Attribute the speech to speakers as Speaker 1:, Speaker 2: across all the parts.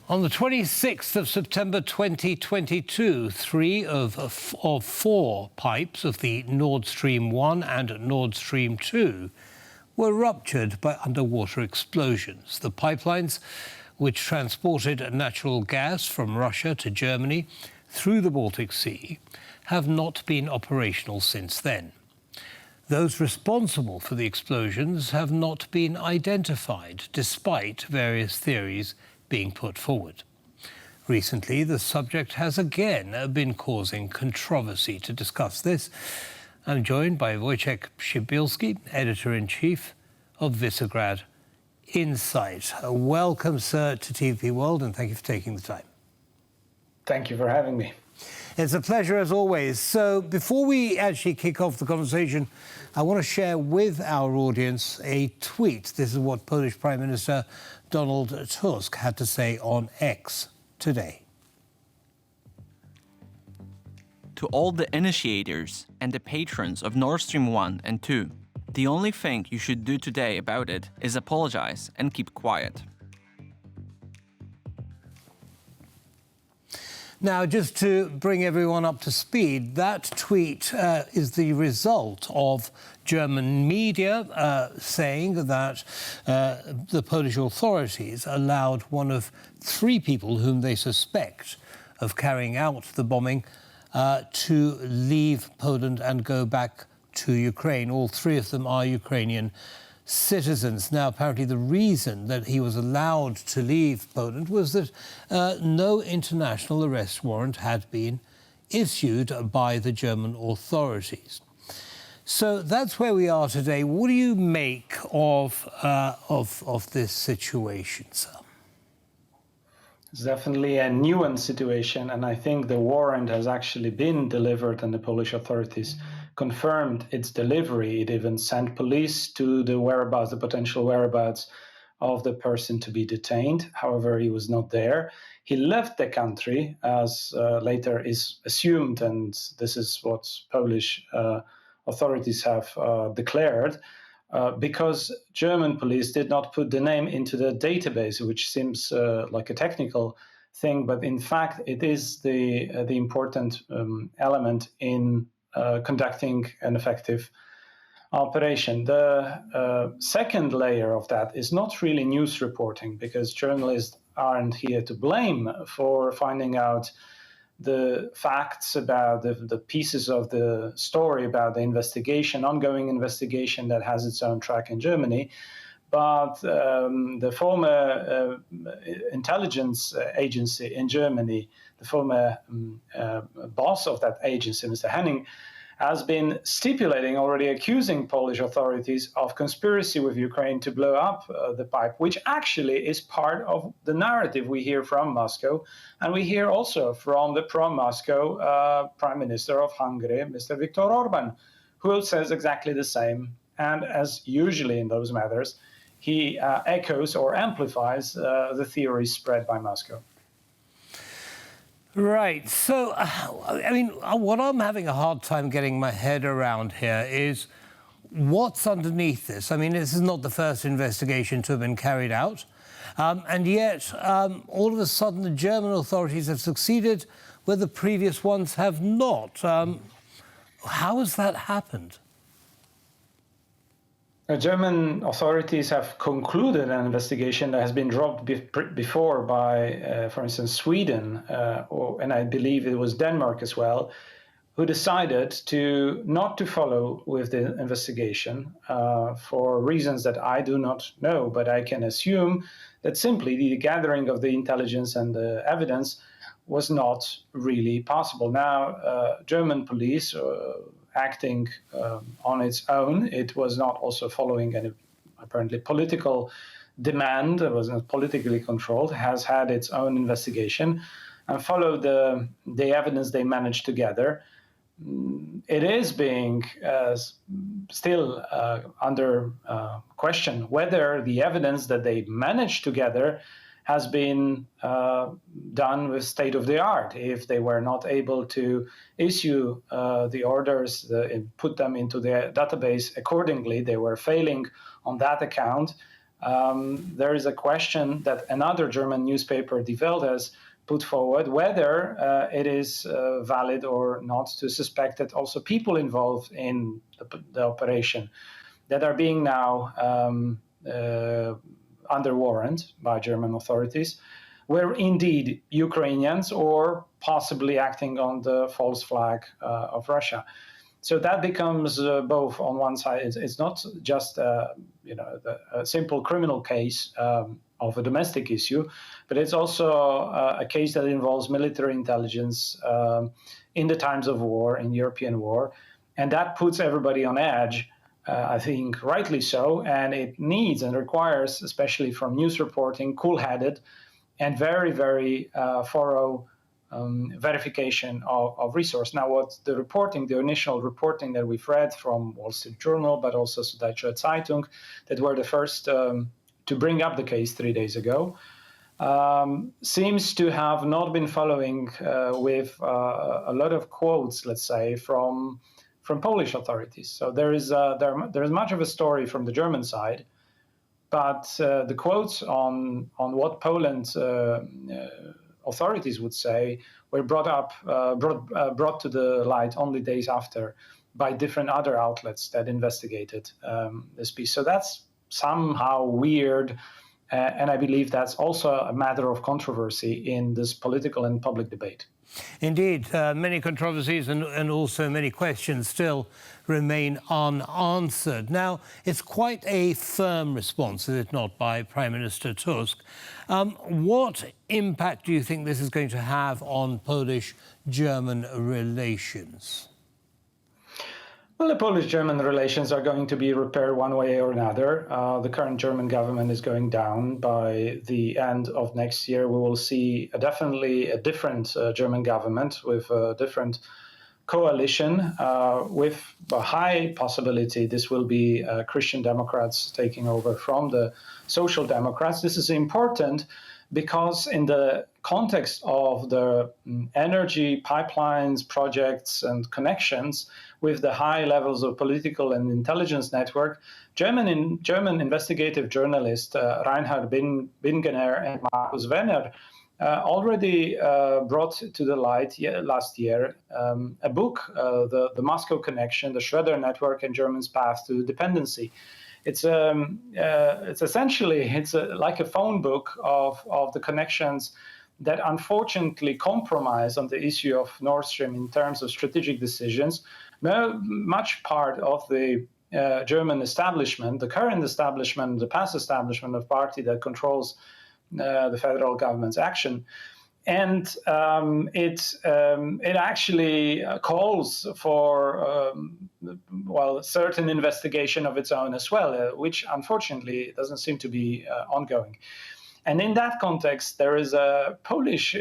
Speaker 1: On the 26th of September 2022, three of four pipes of the Nord Stream 1 and Nord Stream 2 were ruptured by underwater explosions. The pipelines, which transported natural gas from Russia to Germany through the Baltic Sea, have not been operational since then. Those responsible for the explosions have not been identified, despite various theories being put forward. Recently, the subject has again been causing controversy. To discuss this, I'm joined by Wojciech Przybylski, Editor-in-Chief of Visegrad Insight. Welcome, sir, to TVP World, and thank you for taking the time.
Speaker 2: Thank you for having me.
Speaker 1: It's a pleasure, as always. So before we actually kick off the conversation, I want to share with our audience a tweet. This is what Polish Prime Minister Donald Tusk had to say on X today.
Speaker 3: To all the initiators and the patrons of Nord Stream 1 and 2, the only thing you should do today about it is apologize and keep quiet.
Speaker 1: Now, just to bring everyone up to speed, that tweet is the result of German media saying that the Polish authorities allowed one of three people whom they suspect of carrying out the bombing to leave Poland and go back to Ukraine. All three of them are Ukrainian citizens. Now, apparently the reason that he was allowed to leave Poland was that no international arrest warrant had been issued by the German authorities. So that's where we are today. What do you make of this situation, sir?
Speaker 2: It's definitely a nuanced situation, and I think the warrant has actually been delivered, and the Polish authorities confirmed its delivery. It even sent police to the whereabouts, the potential whereabouts of the person to be detained. However, he was not there. He left the country, as later is assumed, and this is what Polish authorities have declared, because German police did not put the name into the database, which seems like a technical thing, but in fact it is the important element in conducting an effective operation. The second layer of that is not really news reporting, because journalists aren't here to blame for finding out the facts about the pieces of the story about the investigation, ongoing investigation that has its own track in Germany. But the former intelligence agency in Germany, the former boss of that agency, Mr. Henning, has been stipulating, already accusing Polish authorities of conspiracy with Ukraine to blow up the pipe, which actually is part of the narrative we hear from Moscow. And we hear also from the pro-Moscow Prime Minister of Hungary, Mr. Viktor Orban, who says exactly the same. And as usually in those matters, he echoes or amplifies the theories spread by Moscow.
Speaker 1: Right. So, I mean, what I'm having a hard time getting my head around here is what's underneath this. I mean, this is not the first investigation to have been carried out. And yet, all of a sudden, the German authorities have succeeded where the previous ones have not. How has that happened?
Speaker 2: German authorities have concluded an investigation that has been dropped before by, for instance, Sweden, and I believe it was Denmark as well, who decided not to follow with the investigation for reasons that I do not know, but I can assume that simply the gathering of the intelligence and the evidence was not really possible. Now, German police acting on its own. It was not also following any apparently political demand. It was not politically controlled. It has had its own investigation and followed the evidence they managed to gather. It is being still under question whether the evidence that they managed to gather has been done with state of the art. If they were not able to issue the orders and put them into the database accordingly, they were failing on that account. there is a question that another German newspaper, Die Welt, has put forward, whether it is valid or not to suspect that also people involved in the operation that are being now under warrant by German authorities were indeed Ukrainians or possibly acting on the false flag of Russia. So that becomes both. On one side, it's not just a simple criminal case of a domestic issue, but it's also a case that involves military intelligence in the times of war, in European war, and that puts everybody on edge. I think rightly so, and it needs and requires, especially from news reporting, cool-headed and very, very thorough verification of resource. Now, what the initial reporting that we've read from Wall Street Journal, but also Süddeutsche Zeitung, that were the first to bring up the case 3 days ago, seems to have not been following with a lot of quotes, let's say, from Polish authorities. So there is much of a story from the German side, but the quotes on what Poland's authorities would say were brought to the light only days after by different other outlets that investigated this piece. So that's somehow weird, and I believe that's also a matter of controversy in this political and public debate.
Speaker 1: Indeed, many controversies and also many questions still remain unanswered. Now, it's quite a firm response, is it not, by Prime Minister Tusk? What impact do you think this is going to have on Polish-German relations?
Speaker 2: Well, the Polish-German relations are going to be repaired one way or another. The current German government is going down. By the end of next year, we will see definitely a different German government with a different coalition, with a high possibility this will be Christian Democrats taking over from the Social Democrats. This is important because in the context of the energy pipelines, projects, and connections with the high levels of political and intelligence network, German investigative journalist Reinhard Bingener and Markus Werner already brought to the light last year a book, the Moscow Connection, the Schroeder Network and Germany's Path to Dependency. It's essentially like a phone book of the connections that unfortunately compromise on the issue of Nord Stream in terms of strategic decisions. Much part of the German establishment, the current establishment, the past establishment of party that controls the federal government's action. And it actually calls for, certain investigation of its own as well, which unfortunately doesn't seem to be ongoing. And in that context, there is a Polish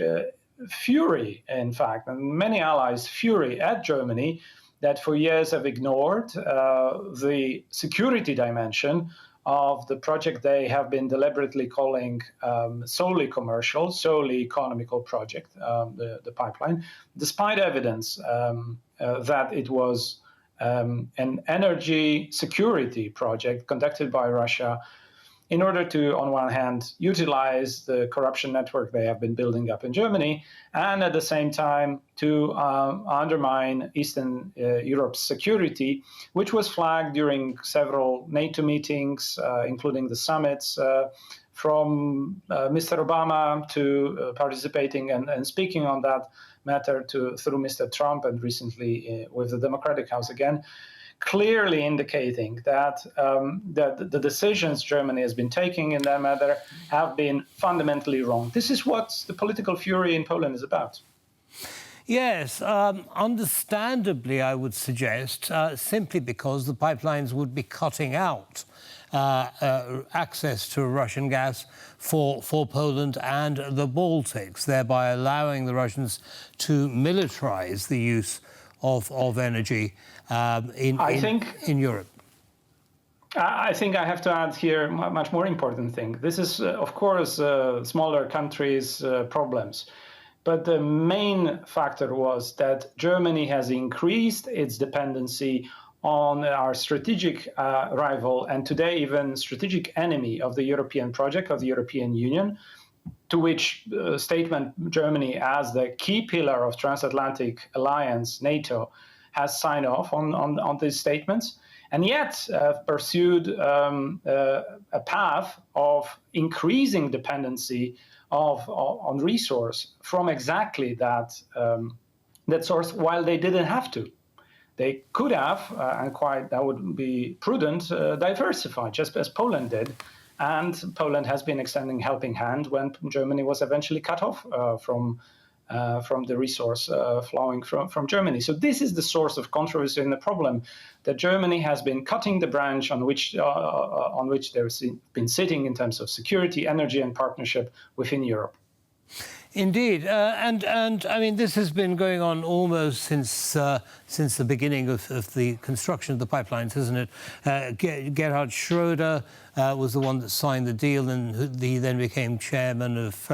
Speaker 2: fury, in fact, and many allies' fury at Germany that for years have ignored the security dimension of the project they have been deliberately calling solely commercial, solely economical project, the pipeline, despite evidence that it was an energy security project conducted by Russia in order to, on one hand, utilize the corruption network they have been building up in Germany, and at the same time to undermine Eastern Europe's security, which was flagged during several NATO meetings, including the summits, from Mr. Obama to participating and speaking on that matter through Mr. Trump, and recently with the Democratic House again, clearly indicating that the decisions Germany has been taking in that matter have been fundamentally wrong. This is what the political fury in Poland is about.
Speaker 1: Yes, understandably, I would suggest, simply because the pipelines would be cutting out access to Russian gas for Poland and the Baltics, thereby allowing the Russians to militarize the use of energy in Europe.
Speaker 2: I think I have to add here a much more important thing. This is, of course, smaller countries' problems. But the main factor was that Germany has increased its dependency on our strategic rival and today even strategic enemy of the European project, of the European Union, to which statement Germany, as the key pillar of transatlantic alliance, NATO, has signed off on these statements, and yet pursued a path of increasing dependency on resource from exactly that source, while they didn't have to. They could have, and quite that would be prudent, diversify, just as Poland did. And Poland has been extending helping hand when Germany was eventually cut off from the resource flowing from Germany. So this is the source of controversy and the problem, that Germany has been cutting the branch on which there's been sitting in terms of security, energy, and partnership within Europe.
Speaker 1: Indeed, and I mean, this has been going on almost since the beginning of the construction of the pipelines, isn't it? Gerhard Schröder was the one that signed the deal, and he then became chairman of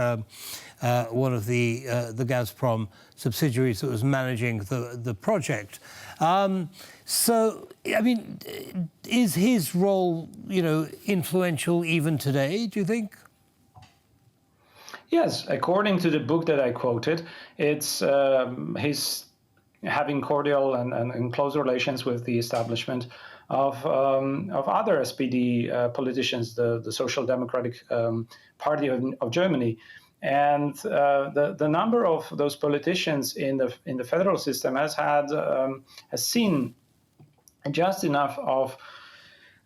Speaker 1: one of the Gazprom subsidiaries that was managing the project. So, I mean, is his role, influential even today, do you think?
Speaker 2: Yes, according to the book that I quoted, it's he's having cordial and close relations with the establishment of other SPD politicians, the Social Democratic Party of Germany, and the number of those politicians in the federal system has seen just enough of,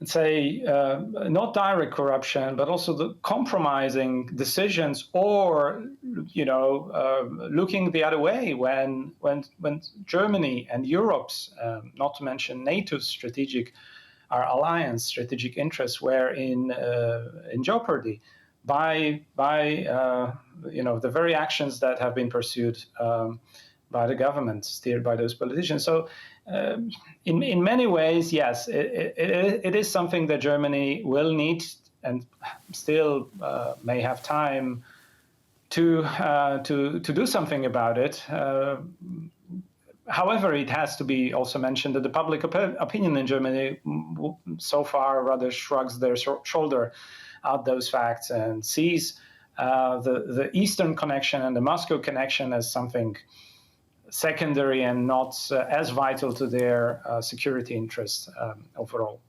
Speaker 2: let's say, not direct corruption, but also the compromising decisions, or looking the other way when Germany and Europe's, not to mention NATO's strategic interests were in jeopardy by the very actions that have been pursued by the government, steered by those politicians. So in many ways, yes, it is something that Germany will need and still may have time to do something about it. However, it has to be also mentioned that the public opinion in Germany so far rather shrugs their shoulder at those facts and sees the Eastern connection and the Moscow connection as something secondary and not as vital to their security interests overall.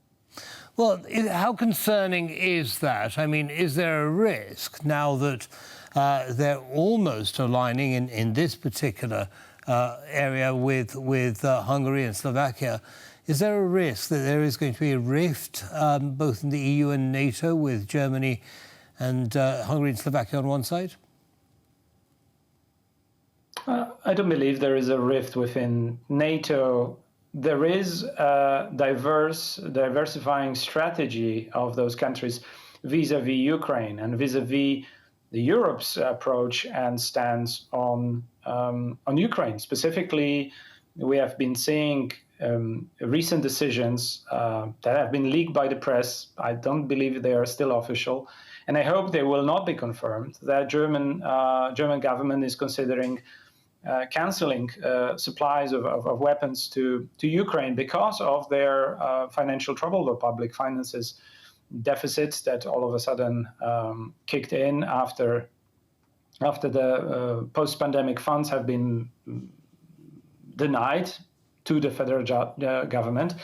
Speaker 1: Well, how concerning is that? I mean, is there a risk now that they're almost aligning in this particular area with Hungary and Slovakia? Is there a risk that there is going to be a rift both in the EU and NATO, with Germany and Hungary and Slovakia on one side?
Speaker 2: I don't believe there is a rift within NATO. There is a diversifying strategy of those countries vis-a-vis Ukraine and vis-a-vis the Europe's approach and stance on Ukraine. Specifically, we have been seeing recent decisions that have been leaked by the press. I don't believe they are still official, and I hope they will not be confirmed, that German government is considering canceling supplies of weapons to Ukraine because of their financial trouble, the public finances deficits that all of a sudden kicked in after the post-pandemic funds have been denied to the federal government,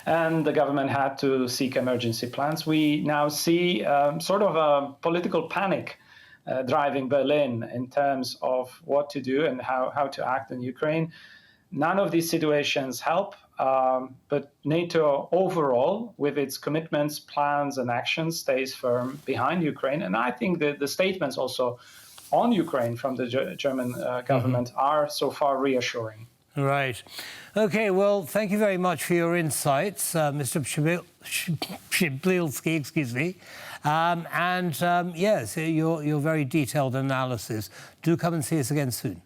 Speaker 2: and the government had to seek emergency plans. We now see sort of a political panic driving Berlin in terms of what to do and how to act in Ukraine. None of these situations help, but NATO overall, with its commitments, plans, and actions, stays firm behind Ukraine. And I think that the statements also on Ukraine from the German government are so far reassuring.
Speaker 1: Right. Okay, well, thank you very much for your insights, Mr. Przybylski, excuse me. Yes, your very detailed analysis. Do come and see us again soon.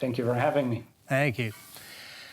Speaker 2: Thank you for having me.
Speaker 1: Thank you.